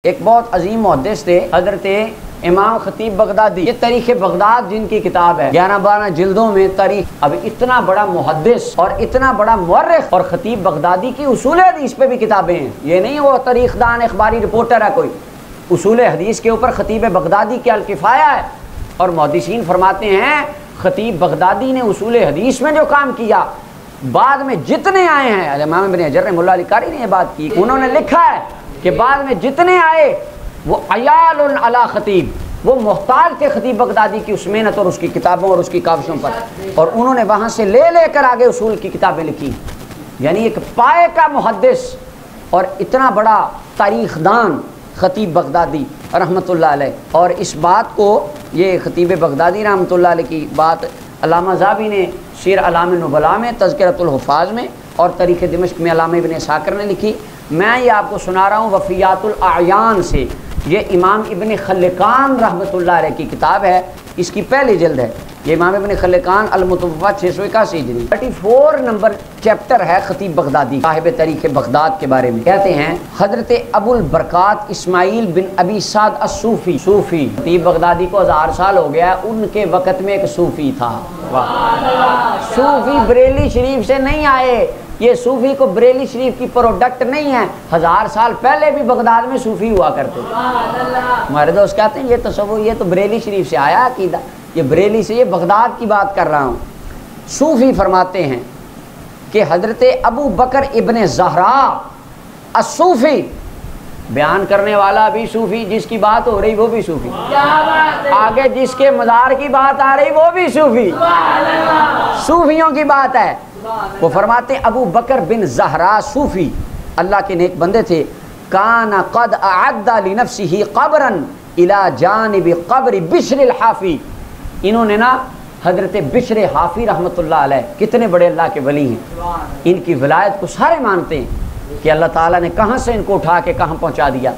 ایک بہت عظیم محدث تھے حضرت امام خطیب بغدادی. یہ تاریخ بغداد جن کی کتاب ہے 11-12 جلدوں میں تاریخ. اب اتنا بڑا محدث اور اتنا بڑا مورخ اور خطیب بغدادی کی اصول حدیث پہ بھی کتابیں ہیں. یہ نہیں وہ تاریخ دان اخباری رپورٹر ہے کوئی. اصول حدیث کے اوپر خطیب بغدادی کی الکفایہ ہے. اور محدثین فرماتے ہیں خطیب بغدادی نے اصول حدیث میں جو کام کیا بعد میں جتنے آئے ہیں، امام ابن حجر رحمہ اللہ علیہ نے یہ بات کی، انہوں نے لکھا ہے کہ بعد میں جتنے آئے وہ عیال علی خطیب، وہ محتاج تھے خطیب بغدادی کی اس محنت اور اس کی کتابوں اور اس کی کاوشوں پر، اور انہوں نے وہاں سے لے کر آگے اصول کی کتابیں لکھی. یعنی ایک پائے کا محدث اور اتنا بڑا تاریخ دان خطیب بغدادی رحمۃ اللہ علیہ. اور اس بات کو یہ خطیب بغدادی رحمۃ اللہ علیہ کی بات علامہ ذہبی نے سیر اعلام النبلاء میں، تذکرۃ الحفاظ میں اور تاریخ دمشق میں علامہ ابن اسحاق نے لکھی. میں یہ آپ کو سنا رہا ہوں وفیات الاعیان سے. یہ امام ابن خلقان رحمۃ اللہ علیہ کی کتاب ہے، اس کی پہلی جلد ہے. یہ امام ابن خلقان المتوفیٰ 681 ہجری 34 نمبر چیپٹر ہے خطیب بغدادی صاحب تاریخ بغداد کے بارے میں. کہتے ہیں حضرت ابو البرکات اسماعیل بن ابی سعد الصوفی، صوفی خطیب بغدادی کو 1000 سال ہو گیا، ان کے وقت میں ایک صوفی تھا. صوفی بریلی شریف سے نہیں آئے، یہ صوفی کو بریلی شریف کی پروڈکٹ نہیں ہے. 1000 سال پہلے بھی بغداد میں صوفی ہوا کرتے. ہمارے دوست کہتے ہیں یہ تصور، یہ تو بریلی شریف سے آیا عقیدہ، یہ بریلی سے، یہ بغداد کی بات کر رہا ہوں. صوفی فرماتے ہیں کہ حضرت ابو بکر ابن زہرا الصوفی، بیان کرنے والا بھی صوفی، جس کی بات ہو رہی وہ بھی صوفی، آگے جس کے مزار کی بات آ رہی وہ بھی صوفی، صوفیوں کی بات ہے. وہ فرماتے ابو بکر بن زہرا صوفی اللہ کے نیک بندے تھے. کان قد اعد لنفسه قبرا الى جانب قبر بشر الحافی. انہوں نے نا حضرت بشر حافی رحمۃ اللہ علیہ، کتنے بڑے اللہ کے ولی ہیں، ان کی ولایت کو سارے مانتے ہیں کہ اللہ تعالیٰ نے کہاں سے ان کو اٹھا کے کہاں پہنچا دیا.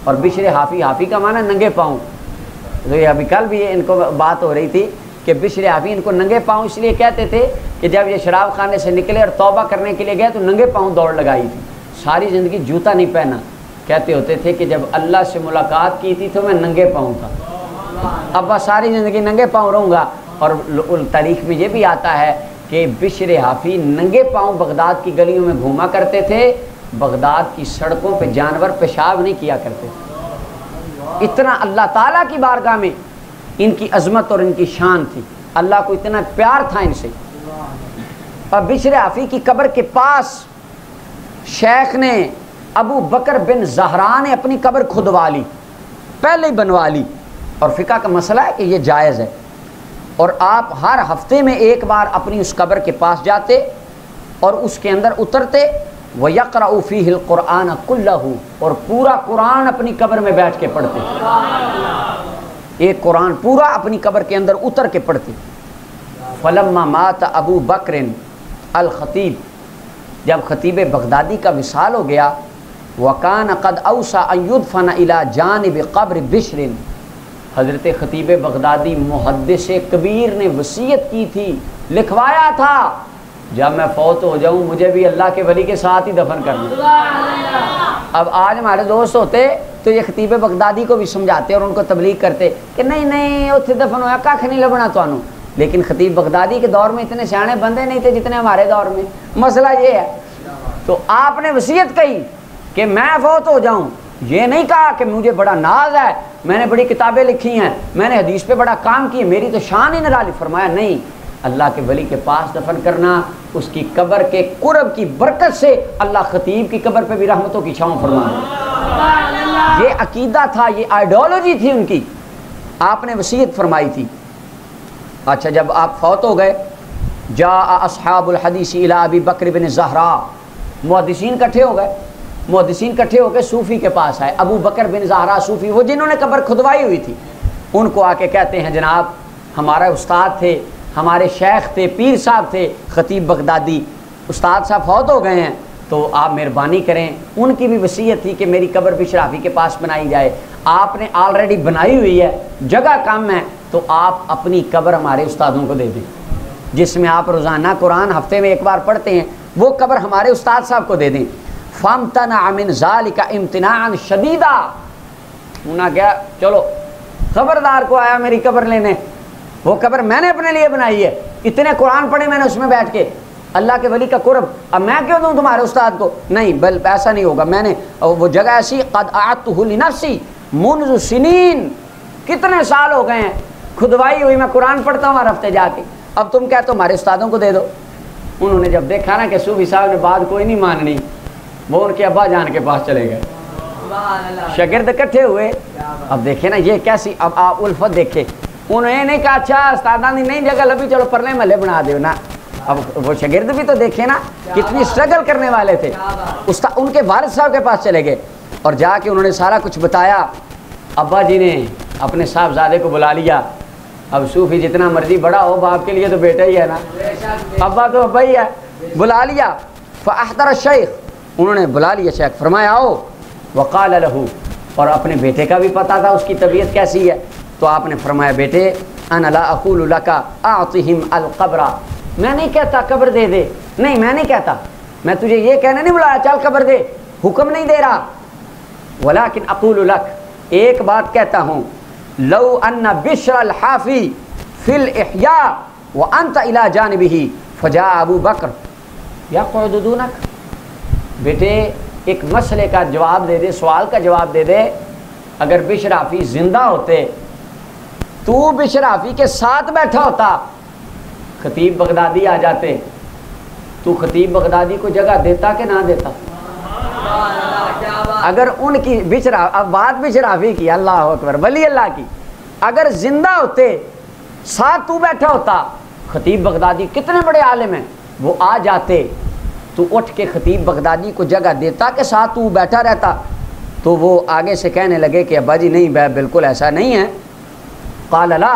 اور بشر حافی، حافی کا معنی ننگے پاؤں. تو یہ ابھی کل بھی ان کو بات ہو رہی تھی کہ بشر حافی ان کو ننگے پاؤں اس لیے کہتے تھے کہ جب یہ شراب خانے سے نکلے اور توبہ کرنے کے لیے گئے تو ننگے پاؤں دوڑ لگائی تھی، ساری زندگی جوتا نہیں پہنا. کہتے ہوتے تھے کہ جب اللہ سے ملاقات کی تھی تو میں ننگے پاؤں تھا، اب بس ساری زندگی ننگے پاؤں رہوں گا. اور تاریخ میں یہ بھی آتا ہے کہ بشر حافی ننگے پاؤں بغداد کی گلیوں میں گھوما کرتے تھے. بغداد کی سڑکوں پہ جانور پیشاب نہیں کیا کرتے. اتنا اللہ تعالیٰ کی بارگاہ میں ان کی عظمت اور ان کی شان تھی، اللہ کو اتنا پیار تھا ان سے. اور بشر حافی کی قبر کے پاس شیخ نے ابو بکر بن زہرا نے اپنی قبر کھدوا لی، پہلے ہی بنوا لی. اور فقہ کا مسئلہ ہے کہ یہ جائز ہے. اور آپ ہر ہفتے میں ایک بار اپنی اس قبر کے پاس جاتے اور اس کے اندر اترتے. وَيَقْرَأُ فِيهِ الْقُرْآنَ كُلَّهُ، اور پورا قرآن اپنی قبر میں بیٹھ کے پڑھتے، ایک قرآن پورا اپنی قبر کے اندر اتر کے پڑھتے. فَلَمَّا مَاتَ أَبُو بَكْرٍ الْخَطِيب، جب خطیب بغدادی کا وصال ہو گیا، وَكَانَ قَدْ أَوْصَىٰ أَن يُدْفَنَ إِلَىٰ جَانِبِ قَبْرِ بِشْرٍ، حضرت خطیب بغدادی محدث کبیر نے وصیت کی تھی، لکھوایا تھا جب میں فوت ہو جاؤں مجھے بھی اللہ کے ولی کے ساتھ ہی دفن کرنا. اب آج ہمارے دوست ہوتے تو یہ خطیب بغدادی کو بھی سمجھاتے اور ان کو تبلیغ کرتے کہ نہیں نہیں اتنے دفن ہوا کھ نہیں لبنا تانوں. لیکن خطیب بغدادی کے دور میں اتنے سیانے بندے نہیں تھے جتنے ہمارے دور میں. مسئلہ یہ ہے. تو آپ نے وصیت کہی کہ میں فوت ہو جاؤں، یہ نہیں کہا کہ مجھے بڑا ناز ہے، میں نے بڑی کتابیں لکھی ہیں، میں نے حدیث پہ بڑا کام کیا، میری تو شان ہی نرالی. فرمایا نہیں، اللہ کے ولی کے پاس دفن کرنا، اس کی قبر کے قرب کی برکت سے اللہ خطیب کی قبر پہ بھی رحمتوں کی چھاؤں فرمایا. یہ عقیدہ تھا، یہ آئیڈیالوجی تھی ان کی. آپ نے وصیت فرمائی تھی. اچھا جب آپ فوت ہو گئے، جاء اصحاب الحدیث الی ابی بکر بن زہرا، محدثین کٹھے ہو گئے. محدثین کٹھے ہو کے صوفی کے پاس آئے. ابو بکر بن زہرا صوفی، وہ جنہوں نے قبر کھدوائی ہوئی تھی، ان کو آ کے کہتے ہیں جناب ہمارا استاد تھے، ہمارے شیخ تھے، پیر صاحب تھے خطیب بغدادی، استاد صاحب فوت ہو گئے ہیں تو آپ مہربانی کریں. ان کی بھی وصیت تھی کہ میری قبر بشر حافی کے پاس بنائی جائے. آپ نے آلریڈی بنائی ہوئی ہے، جگہ کم ہے، تو آپ اپنی قبر ہمارے استادوں کو دے دیں، جس میں آپ روزانہ قرآن ہفتے میں ایک بار پڑھتے ہیں، وہ قبر ہمارے استاد صاحب کو دے دیں. فامتنع من ذلك امتناعا شدیدا، انہوں نے کہا چلو خبردار کو آیا میری قبر لینے، وہ قبر میں نے اپنے لیے بنائی ہے، اتنے قرآن پڑھے میں نے اس میں بیٹھ کے، اللہ کے ولی کا قرب، اب میں کیوں دوں تمہارے استاد کو؟ نہیں، بل ایسا نہیں ہوگا، میں نے وہ جگہ ایسی قد اعدتہ لنفسی منذ سنین، کتنے سال ہو گئے ہیں کھدوائی ہوئی، میں قرآن پڑھتا ہوں ہر ہفتے جا کے، اب تم کہتے ہو ہمارے استادوں کو دے دو۔ انہوں نے جب دیکھا نا کہ صوفی صاحب نے بات کوئی نہیں ماننی، وہ ان کے ابا جان کے پاس چلے گئے، شاگرد اکٹھے ہوئے۔ اب دیکھیں نا یہ کیسی، اب آپ الفت دیکھیں، انہوں نے نہیں کہا اچھا استادان دی نہیں جگہ لبھی چلو پرلے محلے بنا دیو نا، اب وہ شاگرد بھی تو دیکھیں نا کتنی سٹرگل کرنے والے تھے، ان کے والد صاحب کے پاس چلے گئے اور جا کے انہوں نے سارا کچھ بتایا۔ ابا جی نے اپنے صاحبزادے کو بلا لیا، اب صوفی جتنا مرضی بڑا ہو باپ کے لیے تو بیٹا ہی ہے نا، ابا تو ابا ہی ہے، بلا لیا۔ فاحضر الشیخ، انہوں نے بلا لیا شیخ، فرمایا آؤ، وقال له، اور اپنے بیٹے کا بھی پتا تھا اس کی طبیعت کیسی ہے، تو آپ نے فرمایا بیٹے انا لا اقول لك اعطهم القبر، میں نہیں کہتا قبر دے دے، نہیں میں نہیں کہتا، میں تجھے یہ کہنے نہیں بلایا چل قبر دے، حکم نہیں دے رہا، ولكن اقول لك، ایک بات کہتا ہوں، لو ان بشر الحافی فی الاحیاء وانت الى جانبه فجاء ابو بکر یقعد دونک، بیٹے ایک مسئلے کا جواب دے دے، سوال کا جواب دے دے، اگر بشر حافی زندہ ہوتے تو بشر حافی کے ساتھ بیٹھا ہوتا، خطیب بغدادی آ جاتے، تو خطیب بغدادی کو جگہ دیتا کہ نہ دیتا؟ اگر ان کی اب بات بشر حافی کی، اللہ اکبر، ولی اللہ کی، اگر زندہ ہوتے ساتھ تو بیٹھا ہوتا، خطیب بغدادی کتنے بڑے عالم ہیں، وہ آ جاتے تو اٹھ کے خطیب بغدادی کو جگہ دیتا کہ ساتھ تو بیٹھا رہتا؟ تو وہ آگے سے کہنے لگے کہ ابا جی نہیں بالکل ایسا نہیں ہے، قال لا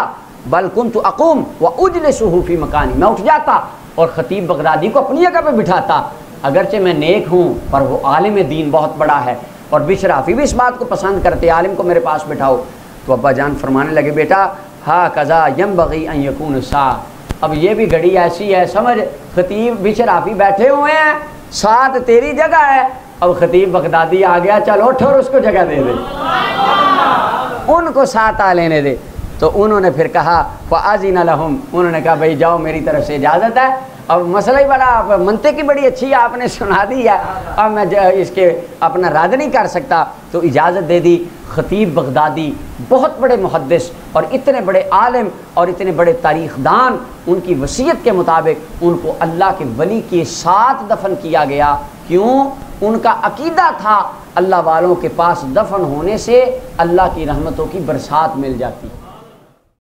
بل كنت اقوم واجلسه في مکانی، میں اٹھ جاتا اور خطیب بغدادی کو اپنی جگہ پہ بٹھاتا، اگرچہ میں نیک ہوں پر وہ عالم دین بہت بڑا ہے، اور بشر حافی بھی اس بات کو پسند کرتے، عالم کو میرے پاس بٹھاؤ۔ تو ابا جان فرمانے لگے بیٹا ہاکذا ینبغی ان یکون الساعۃ، اب یہ بھی گھڑی ایسی ہے، سمجھ، خطیب بشر حافی بیٹھے ہوئے ہیں، ساتھ تیری جگہ ہے، اب خطیب بغدادی آ گیا، چل اٹھ اور اس کو جگہ دے دے، ان کو ساتھ آ لینے دے۔ تو انہوں نے پھر کہا فاذن لهم، انہوں نے کہا بھائی جاؤ میری طرف سے اجازت ہے، اب مسئلہ ہی بڑا، منطق کی بڑی اچھی آپ نے سنا دی ہے، اب میں اس کے اپنا رد نہیں کر سکتا، تو اجازت دے دی۔ خطیب بغدادی بہت بڑے محدث اور اتنے بڑے عالم اور اتنے بڑے تاریخ دان، ان کی وصیت کے مطابق ان کو اللہ کے ولی کے ساتھ دفن کیا گیا۔ کیوں؟ ان کا عقیدہ تھا اللہ والوں کے پاس دفن ہونے سے اللہ کی رحمتوں کی برسات مل جاتی ہے۔